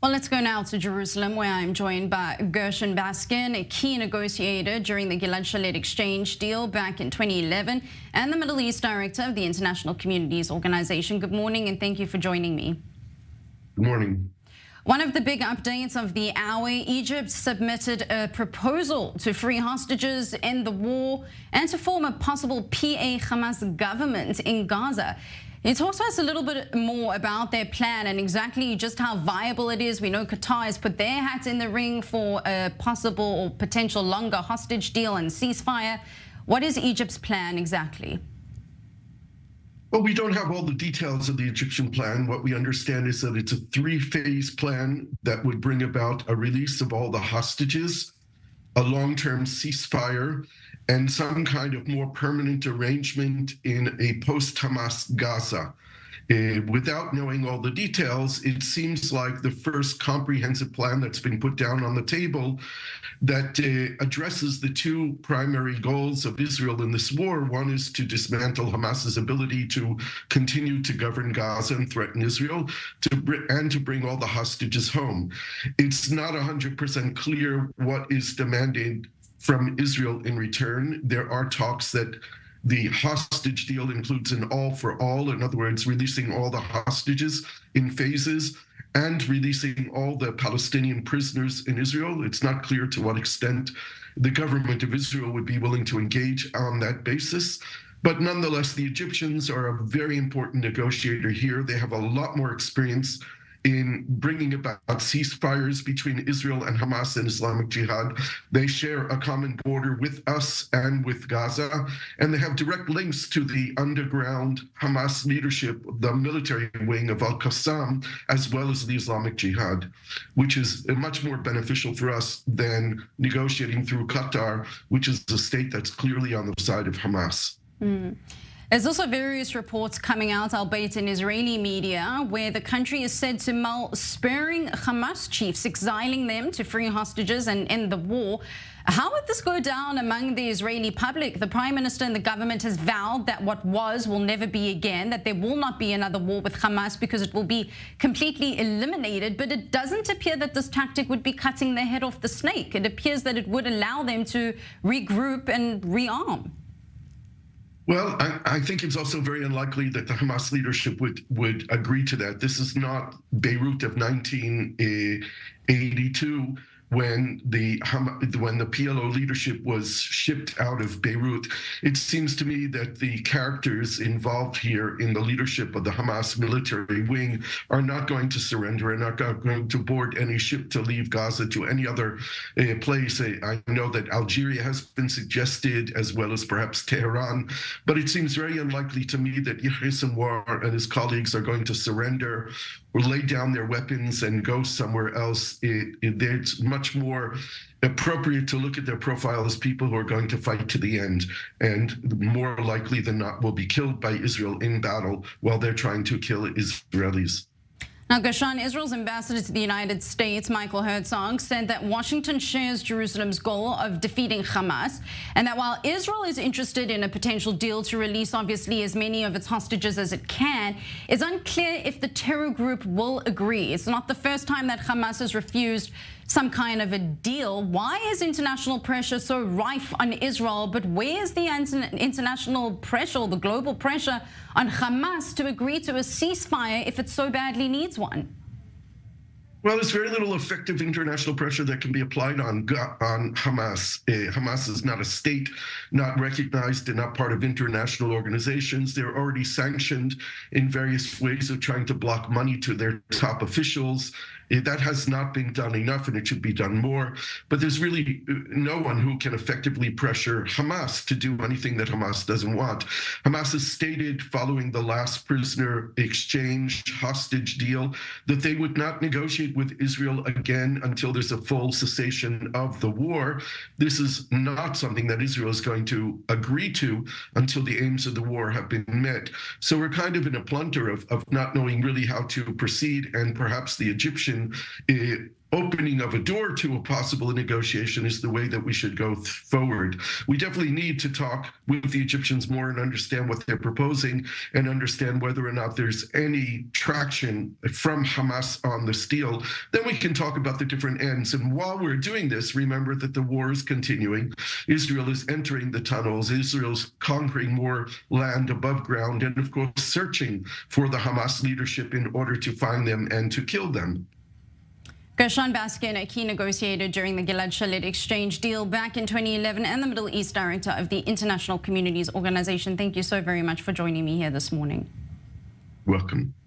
Well, let's go now to Jerusalem, where I'm joined by Gershon Baskin, a key negotiator during the Gilad Shalit exchange deal back in 2011, and the Middle East director of the International Communities Organization. Good morning, and thank you for joining me. Good morning. One of the big updates of the hour, Egypt submitted a proposal to free hostages in the war and to form a possible PA Hamas government in Gaza. Can you talk to us a little bit more about their plan and exactly just how viable it is? We know Qatar has put their hat in the ring for a possible or potential longer hostage deal and ceasefire. What is Egypt's plan exactly? Well, we don't have all the details of the Egyptian plan. What we understand is that it's a three-phase plan that would bring about a release of all the hostages, a long-term ceasefire, and some kind of more permanent arrangement in a post-Hamas Gaza. Without knowing all the details, it seems like the first comprehensive plan that's been put down on the table that addresses the two primary goals of Israel in this war. One is to dismantle Hamas's ability to continue to govern Gaza and threaten Israel, and to bring all the hostages home. It's not 100% clear what is demanded from Israel in return. There are talks that the hostage deal includes an all for all, in other words, releasing all the hostages in phases and releasing all the Palestinian prisoners in Israel. It's not clear to what extent the government of Israel would be willing to engage on that basis. But nonetheless, the Egyptians are a very important negotiator here. They have a lot more experience in bringing about ceasefires between Israel and Hamas and Islamic Jihad. They share a common border with us and with Gaza, and they have direct links to the underground Hamas leadership, the military wing of Al-Qassam, as well as the Islamic Jihad, which is much more beneficial for us than negotiating through Qatar, which is a state that's clearly on the side of Hamas. There's also various reports coming out, albeit in Israeli media, where the country is said to mull sparing Hamas chiefs, exiling them to free hostages and end the war. How would this go down among the Israeli public? The Prime Minister and the government has vowed that what was will never be again, that there will not be another war with Hamas because it will be completely eliminated. But it doesn't appear that this tactic would be cutting the head off the snake. It appears that it would allow them to regroup and rearm. Well, I think it's also very unlikely that the Hamas leadership would agree to that. This is not Beirut of 1982, when the PLO leadership was shipped out of Beirut. It seems to me that the characters involved here in the leadership of the Hamas military wing are not going to surrender and not going to board any ship to leave Gaza to any other place. I know that Algeria has been suggested, as well as perhaps Tehran, but it seems very unlikely to me that Yahya Sinwar and his colleagues are going to surrender or lay down their weapons and go somewhere else. It's much more appropriate to look at their profile as people who are going to fight to the end, and more likely than not will be killed by Israel in battle while they're trying to kill Israelis. Now, Gershon, Israel's ambassador to the United States, Michael Herzog, said that Washington shares Jerusalem's goal of defeating Hamas, and that while Israel is interested in a potential deal to release, obviously, as many of its hostages as it can, it's unclear if the terror group will agree. It's not the first time that Hamas has refused some kind of a deal. Why is international pressure so rife on Israel, but where is the international pressure or the global pressure on Hamas to agree to a ceasefire if it so badly needs one? Well, there's very little effective international pressure that can be applied on Hamas. Hamas is not a state, not recognized and not part of international organizations. They're already sanctioned in various ways of trying to block money to their top officials. That has not been done enough, and it should be done more. But there's really no one who can effectively pressure Hamas to do anything that Hamas doesn't want. Hamas has stated, following the last prisoner exchange hostage deal, that they would not negotiate with Israel again until there's a full cessation of the war. This is not something that Israel is going to agree to until the aims of the war have been met. So we're kind of in a plunder of not knowing really how to proceed, and perhaps the Egyptian opening of a door to a possible negotiation is the way that we should go forward. We definitely need to talk with the Egyptians more and understand what they're proposing and understand whether or not there's any traction from Hamas on this deal. Then we can talk about the different ends. And while we're doing this, remember that the war is continuing. Israel is entering the tunnels. Israel's conquering more land above ground and, of course, searching for the Hamas leadership in order to find them and to kill them. Gershon Baskin, a key negotiator during the Gilad Shalit exchange deal back in 2011 and the Middle East director of the International Communities Organization. Thank you so very much for joining me here this morning. Welcome.